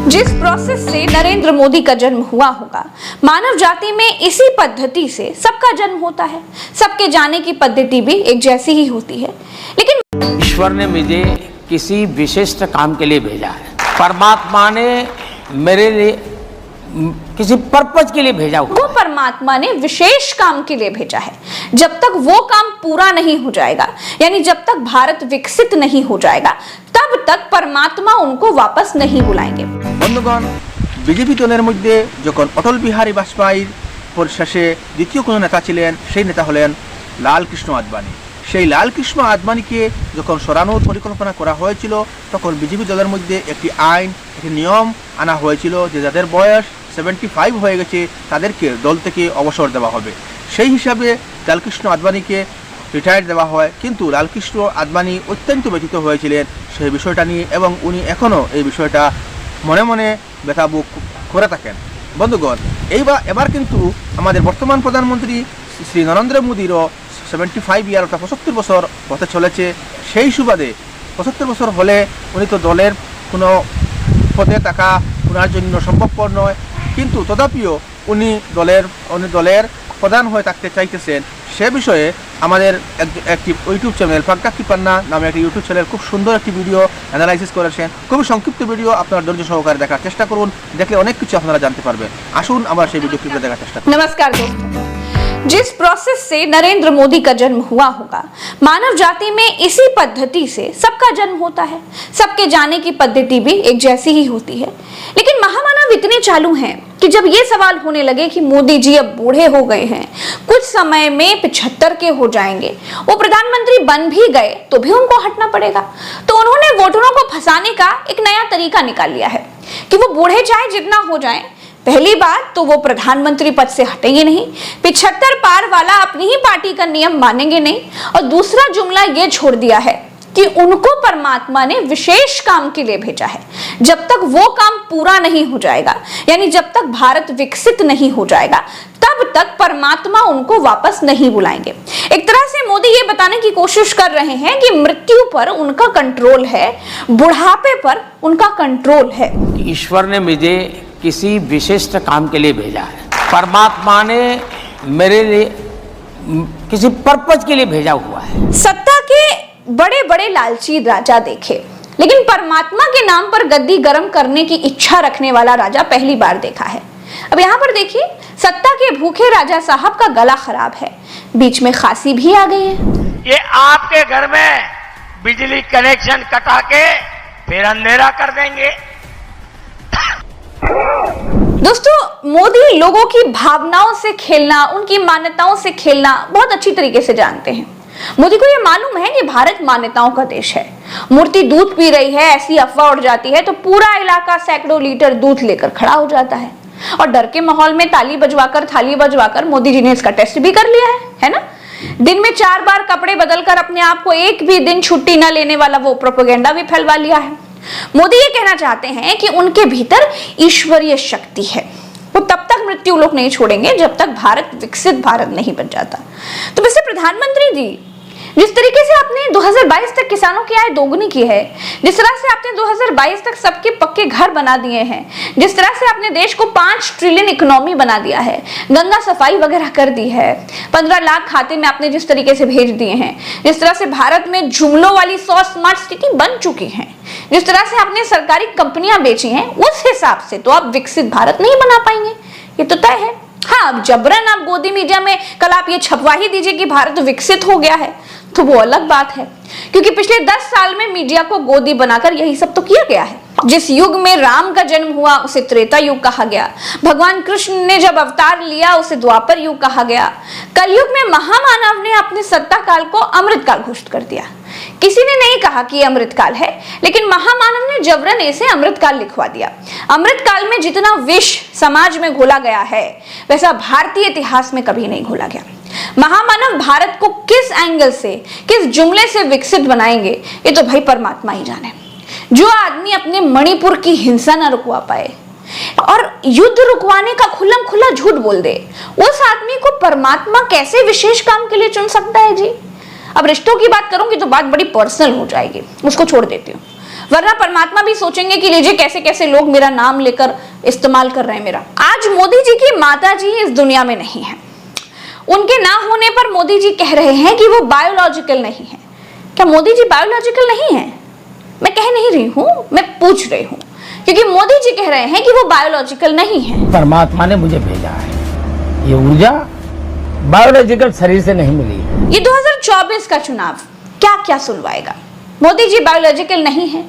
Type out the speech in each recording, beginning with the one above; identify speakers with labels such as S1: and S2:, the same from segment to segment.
S1: जिस प्रोसेस से नरेंद्र मोदी का जन्म हुआ होगा, मानव जाति में इसी पद्धति से सबका जन्म होता है। सबके जाने की पद्धति भी एक जैसी ही होती है। लेकिन
S2: ईश्वर ने मुझे किसी विशिष्ट काम के लिए भेजा है। परमात्मा ने मेरे लिए किसी पर्पज के लिए भेजा हुआ।
S1: वो परमात्मा ने विशेष काम के लिए भेजा है। जब तक वो काम पूरा नहीं हो जाएगा, यानी जब तक भारत विकसित नहीं हो जाएगा, तब तक परमात्मा उनको वापस नहीं बुलाएंगे।
S3: बंधुगण, बीजेपी दलेर मध्य যখন অটল বিহারী বাজপেয়ীর পরিশেষে দ্বিতীয় কোনো নেতা ছিলেন, সেই নেতা হলেন লালকৃষ্ণ আদবানি। সেই লালকৃষ্ণ আদবানিকে যখন সরানোর পরিকল্পনা করা হয়েছিল, তখন বিজেপি দলের মধ্যে একটি আইন, একটি নিয়ম আনা হয়েছিল যে যাদের বয়স 75 হয়ে গেছে তাদেরকে দল থেকে অবসর দেওয়া হবে। সেই হিসাবে লালকৃষ্ণ আদবানিকে রিটায়ার দেওয়া হয়। কিন্তু লালকৃষ্ণ আদবানি অত্যন্ত ব্যথিত হয়েছিলেন সেই বিষয়টা নিয়ে, এবং উনি এখনও এই বিষয়টা মনে মনে ব্যথা বুক করে থাকেন। বন্ধুগণ, এবার কিন্তু আমাদের বর্তমান প্রধানমন্ত্রী শ্রী নরেন্দ্র মোদীরও 75 ইয়ার অর্থাৎ 75 বছর হতে চলেছে। সেই সুবাদে 75 বছর হলে উনি তো দলের কোনো পদে থাকা ওনার জন্য সম্ভবপর নয়, কিন্তু তথাপিও উনি দলের প্রধান হয়ে থাকতে চাইতেছেন। সে বিষয়ে আমাদের একটি ইউটিউব চ্যানেল ফাঁকা কৃপান্না নামে একটি ইউটিউব চ্যানেল খুব সুন্দর একটি ভিডিও অ্যানালাইসিস করেছেন। খুবই সংক্ষিপ্ত ভিডিও, আপনারা ধৈর্য সহকারে দেখার চেষ্টা করুন, দেখলে অনেক কিছু আপনারা জানতে পারবেন। আসুন আমরা সেই ভিডিও ক্লিপটা দেখার চেষ্টা করি।
S1: नमस्कार दोस्तों, जिस प्रोसेस से नरेंद्र मोदी का जन्म हुआ होगा, मानव जाति में इसी पद्धति से सबका जन्म होता है। सबके जाने की पद्धति भी एक जैसी ही होती है। लेकिन महामानव इतने चालू हैं कि जब ये सवाल होने लगे कि मोदी जी अब बूढ़े हो गए हैं, कुछ समय में 75 के हो जाएंगे, वो प्रधानमंत्री बन भी गए तो भी उनको हटना पड़ेगा, तो उन्होंने वोटरों को फंसाने का एक नया तरीका निकाल लिया है कि वो बूढ़े चाहे जितना हो जाए, पहली बात तो वो प्रधानमंत्री पद से हटेंगे नहीं, 75 पार वाला अपनी ही पार्टी का नियम मानेंगे नहीं, और दूसरा जुमला ये छोड़ दिया है कि उनको परमात्मा ने विशेष काम के लिए भेजा है। जब तक वो काम पूरा नहीं हो जाएगा, यानी जब तक भारत विकसित नहीं हो जाएगा, तब तक परमात्मा उनको वापस नहीं बुलाएंगे। एक तरह से मोदी ये बताने की कोशिश कर रहे हैं कि मृत्यु पर उनका कंट्रोल है, बुढ़ापे पर उनका कंट्रोल है।
S2: ईश्वर ने मुझे किसी विशिष्ट काम के लिए भेजा है। परमात्मा ने मेरे लिए किसी पर्पज के लिए भेजा हुआ है।
S1: सत्ता के बड़े बड़े लालची राजा देखे, लेकिन परमात्मा के नाम पर गद्दी गर्म करने की इच्छा रखने वाला राजा पहली बार देखा है। अब यहाँ पर देखिए, सत्ता के भूखे राजा साहब का गला खराब है, बीच में खांसी भी आ गई है।
S4: ये आपके घर में बिजली कनेक्शन कटा के फिर अंधेरा कर देंगे।
S1: दोस्तों, मोदी लोगों की भावनाओं से खेलना, उनकी मान्यताओं से खेलना बहुत अच्छी तरीके से जानते हैं। मोदी को यह मालूम है कि भारत मान्यताओं का देश है। मूर्ति दूध पी रही है, ऐसी अफवाह उड़ जाती है तो पूरा इलाका सैकड़ों लीटर दूध लेकर खड़ा हो जाता है, और डर के माहौल में ताली बजवाकर, थाली बजवाकर मोदी जी ने इसका टेस्ट भी कर लिया है ना। दिन में 4 बार कपड़े बदलकर अपने आप को एक भी दिन छुट्टी न लेने वाला वो प्रोपेगेंडा भी फैलवा लिया है। मोदी ये कहना चाहते हैं कि उनके भीतर ईश्वरीय शक्ति है। वो तब तक मृत्यु लोक नहीं छोड़ेंगे जब तक भारत विकसित भारत नहीं बन जाता। तो वैसे प्रधानमंत्री जी, जिस तरीके से आपने 2022 तक किसानों की आय दोगुनी की है, जिस तरह से आपने 2022 तक सबके पक्के घर बना दिए हैं, जिस तरह से आपने देश को 5 ट्रिलियन इकोनॉमी बना दिया है, गंगा सफाई वगैरह कर दी है, 15 लाख खाते में आपने जिस तरीके से भेज दिए हैं, जिस तरह से भारत में जुमलों वाली 100 स्मार्ट सिटी बन चुकी हैं, जिस तरह से आपने सरकारी कंपनियां बेची हैं, उस हिसाब से तो आप विकसित भारत नहीं बना पाएंगे, ये तो तय है। हाँ, अब जबरन आप गोदी मीडिया में कल आप ये छपवा ही दीजिए कि भारत विकसित हो गया है, तो वो अलग बात है, क्योंकि पिछले 10 साल में मीडिया को गोदी बनाकर यही सब तो किया गया है। जिस युग में राम का जन्म हुआ उसे त्रेता युग कहा गया, भगवान कृष्ण ने जब अवतार लिया उसे द्वापर युग कहा गया, कलयुग में महामानव ने अपने सत्ता काल को अमृतकाल घोषित कर दिया। किसी ने नहीं कहा कि अमृतकाल है, लेकिन महामानव ने जबरन इसे अमृतकाल लिखवा दिया। अमृतकाल में जितना विष समाज में घोला गया है, वैसा भारतीय इतिहास में कभी नहीं घोला गया। महामानव भारत को किस एंगल से, किस जुमले से विकसित बनाएंगे, ये तो भाई परमात्मा ही जाने। जो आदमी अपने मणिपुर की हिंसा न रुकवा पाए और युद्ध रुकवाने का खुल्लम खुल्ला झूठ बोल दे, उस आदमी को परमात्मा कैसे विशेष काम के लिए चुन सकता है जी। अब रिश्तों की बात करूंगी तो बात बड़ी पर्सनल हो जाएगी, उसको छोड़ देती हूँ। वरना परमात्मा भी सोचेंगे कि लीजिए कैसे कैसे लोग मेरा नाम लेकर इस्तेमाल कर रहे हैं मेरा। आज मोदी जी की माता जी इस दुनिया में नहीं है, उनके ना होने पर मोदी जी कह रहे हैं कि वो बायोलॉजिकल नहीं है। क्या मोदी जी बायोलॉजिकल नहीं है? मैं कह नहीं रही हूं, मैं पूछ रही हूं, क्योंकि मोदी जी कह रहे हैं कि वो बायोलॉजिकल नहीं है।
S2: परमात्मा ने मुझे भेजा है, ये ऊर्जा बायोलॉजिकल शरीर से नहीं मिली है।
S1: ये 2024 का चुनाव क्या क्या सुलवाएगा? मोदी जी बायोलॉजिकल नहीं है,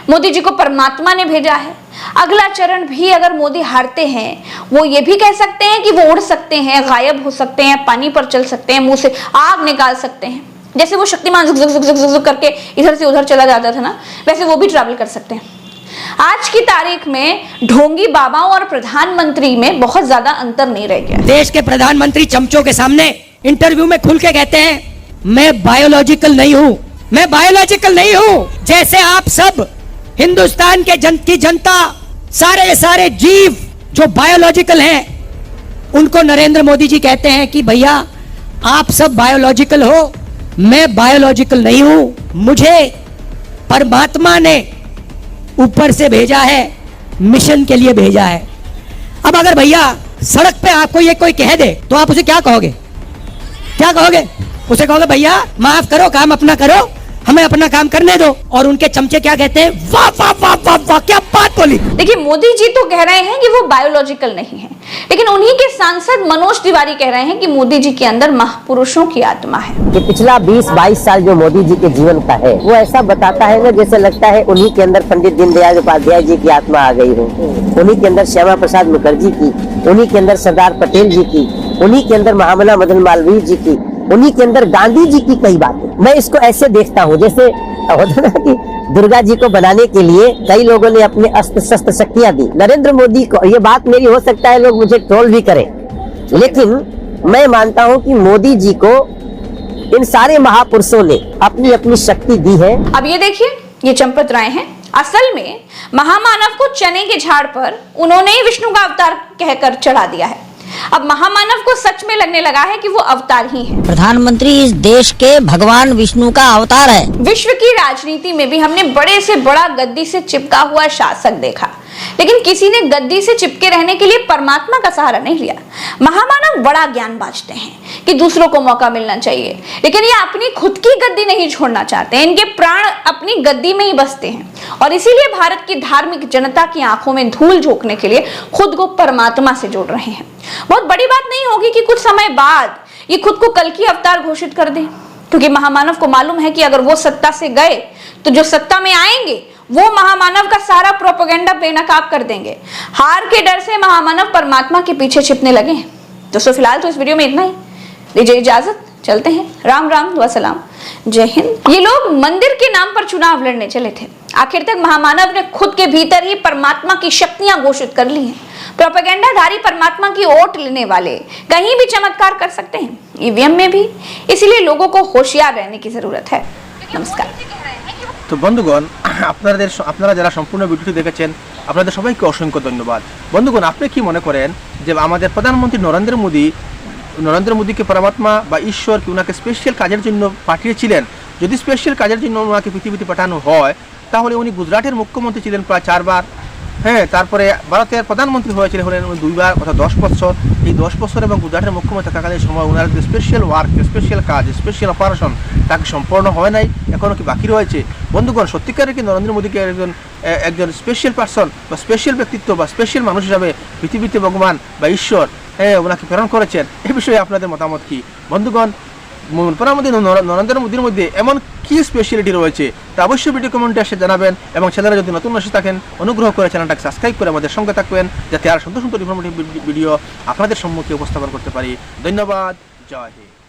S1: मोदी जी को परमात्मा ने भेजा है। अगला चरण भी अगर मोदी हारते हैं, वो ये भी कह सकते हैं कि वो उड़ सकते हैं, गायब हो सकते हैं, पानी पर चल सकते हैं, मुंह से आग निकाल सकते हैं। जैसे वो शक्तिमान जुक जुक जुक जुक जुक करके इधर से उधर चला जाता था ना, वैसे वो भी ट्रैवल कर सकते हैं। आज की तारीख में ढोंगी बाबाओं और प्रधानमंत्री में बहुत ज्यादा अंतर नहीं रह गया।
S5: देश के प्रधानमंत्री चमचों के सामने इंटरव्यू में खुल के कहते हैं मैं बायोलॉजिकल नहीं हूं, मैं बायोलॉजिकल नहीं हूं। जैसे आप सब हिंदुस्तान के की जनता, सारे जीव जो बायोलॉजिकल हैं, उनको नरेंद्र मोदी जी कहते हैं कि भैया आप सब बायोलॉजिकल हो, मैं बायोलॉजिकल नहीं हूं। मुझे परमात्मा ने ऊपर से भेजा है, मिशन के लिए भेजा है। अब अगर भैया सड़क पे आपको ये कोई कह दे तो आप उसे क्या कहोगे? क्या कहोगे? उसे कहोगे भैया माफ करो, काम अपना करो, हमें अपना काम करने दो। और उनके चमचे क्या कहते हैं? वाह वाह वाह वाह वाह, क्या बात बोली।
S1: देखिए, मोदी जी तो कह रहे हैं कि वो बायोलॉजिकल नहीं है, लेकिन उन्हीं के सांसद मनोज तिवारी कह रहे हैं कि मोदी जी के अंदर महापुरुषों की आत्मा है।
S6: कि पिछला 20-22 साल जो मोदी जी के जीवन का है, वो ऐसा बताता है ना जैसे लगता है उन्हीं के अंदर पंडित दीनदयाल उपाध्याय जी की आत्मा आ गई हो, उन्हीं के अंदर श्यामा प्रसाद मुखर्जी की, उन्हीं के अंदर सरदार पटेल जी की, उन्हीं के अंदर महामना मदन मालवीय जी की, उन्हीं के अंदर गांधी जी की कई बातें। मैं इसको ऐसे देखता हूँ जैसे होता ना कि दुर्गा जी को बनाने के लिए कई लोगों ने अपने अस्त्र शस्त्र शक्तियां दी। नरेंद्र मोदी को, ये बात मेरी हो सकता है लोग मुझे ट्रोल भी करें, लेकिन मैं मानता हूँ कि मोदी जी को इन सारे महापुरुषों ने अपनी अपनी शक्ति दी है।
S1: अब ये देखिए, ये चंपत राय हैं। असल में महामानव को चने के झाड़ पर उन्होंने ही विष्णु का अवतार कहकर चढ़ा दिया है। अब महामानव को सच में लगने लगा है कि वो अवतार ही है।
S6: प्रधानमंत्री इस देश के भगवान विष्णु का अवतार है।
S1: विश्व की राजनीति में भी हमने बड़े से बड़ा गद्दी से चिपका हुआ शासक देखा, लेकिन किसी ने गद्दी से चिपके रहने के लिए परमात्मा का सहारा नहीं लिया। महामानव बड़ा ज्ञान बांटते हैं कि दूसरों को मौका मिलना चाहिए, लेकिन ये अपनी खुद की गद्दी नहीं छोड़ना चाहते हैं। इनके प्राण अपनी गद्दी में ही बसते हैं, और इसीलिए भारत की धार्मिक जनता की आंखों में धूल झोंकने के लिए खुद को परमात्मा से जोड़ रहे हैं। बहुत बड़ी बात नहीं होगी कि कुछ समय बाद ये खुद को कल की अवतार घोषित कर दें, क्योंकि महामानव को मालूम है कि अगर वो सत्ता से गए तो जो सत्ता में आएंगे वो महामानव का सारा प्रोपेगेंडा बेनकाब कर देंगे। हार के डर से महामानव परमात्मा के पीछे छिपने लगे। दोस्तों, फिलहाल तो इस वीडियो में इतना ही। दीजिए इजाजत, चलते हैं। राम राम, दुआ सलाम, जय हिंद। ये लोग मंदिर के नाम पर चुनाव लड़ने चले थे, आखिर तक महामानव ने खुद के भीतर ही परमात्मा की शक्तियां घोषित कर ली हैं। प्रोपेगेंडाधारी परमात्मा की ओट लेने वाले कहीं भी चमत्कार कर सकते हैं, ईवीएम में भी। इसलिए लोगों को होशियार रहने की जरूरत है। नमस्कार।
S3: তো বন্ধুগণ, আপনারা যারা সম্পূর্ণ ভিডিওটি দেখেছেন আপনাদের সবাইকে অসংখ্য ধন্যবাদ। বন্ধুগণ, আপনি কি মনে করেন যে আমাদের প্রধানমন্ত্রী নরেন্দ্র মোদীকে পরমাত্মা বা ঈশ্বর কি ওনাকে স্পেশাল কাজের জন্য পাঠিয়েছিলেন? যদি স্পেশাল কাজের জন্য ওনাকে পৃথিবীতে পাঠানো হয় তাহলে উনি গুজরাটের মুখ্যমন্ত্রী ছিলেন প্রায় 4 বার, হ্যাঁ, তারপরে ভারতের প্রধানমন্ত্রী হয়েছিলেন হলেন 2 বার, অর্থাৎ 10 বছর। এই 10 বছর এবং গুজরাটের মুখ্যমন্ত্রী থাকাকালীন সময় ওনার যে স্পেশাল ওয়ার্ক, স্পেশাল কাজ, স্পেশাল অপারেশন তাকে সম্পূর্ণ হয় নাই, এখনও কি বাকি রয়েছে? বন্ধুগণ, সত্যিকারের কি নরেন্দ্র মোদীকে একজন স্পেশাল পার্সন বা স্পেশাল ব্যক্তিত্ব বা স্পেশাল মানুষ হিসাবে পৃথিবীতে ভগবান বা ঈশ্বর ওনাকে প্রেরণ করেছেন? এই বিষয়ে আপনাদের মতামত কি? বন্ধুগণ, প্রধানমন্ত্রী নরেন্দ্র মোদীর মধ্যে এমন কি স্পেশালিটি রয়েছে তা অবশ্যই ভিডিও কমেন্টে এসে জানাবেন, এবং চ্যানেলে যদি নতুন এসে থাকেন অনুগ্রহ করে চ্যানেলটাকে সাবস্ক্রাইব করে আমাদের সঙ্গে থাকবেন, যাতে আর সুন্দর সুন্দর ইনফরমেটিভ ভিডিও আপনাদের সম্মুখে উপস্থাপন করতে পারি। ধন্যবাদ, জয় হিন্দ।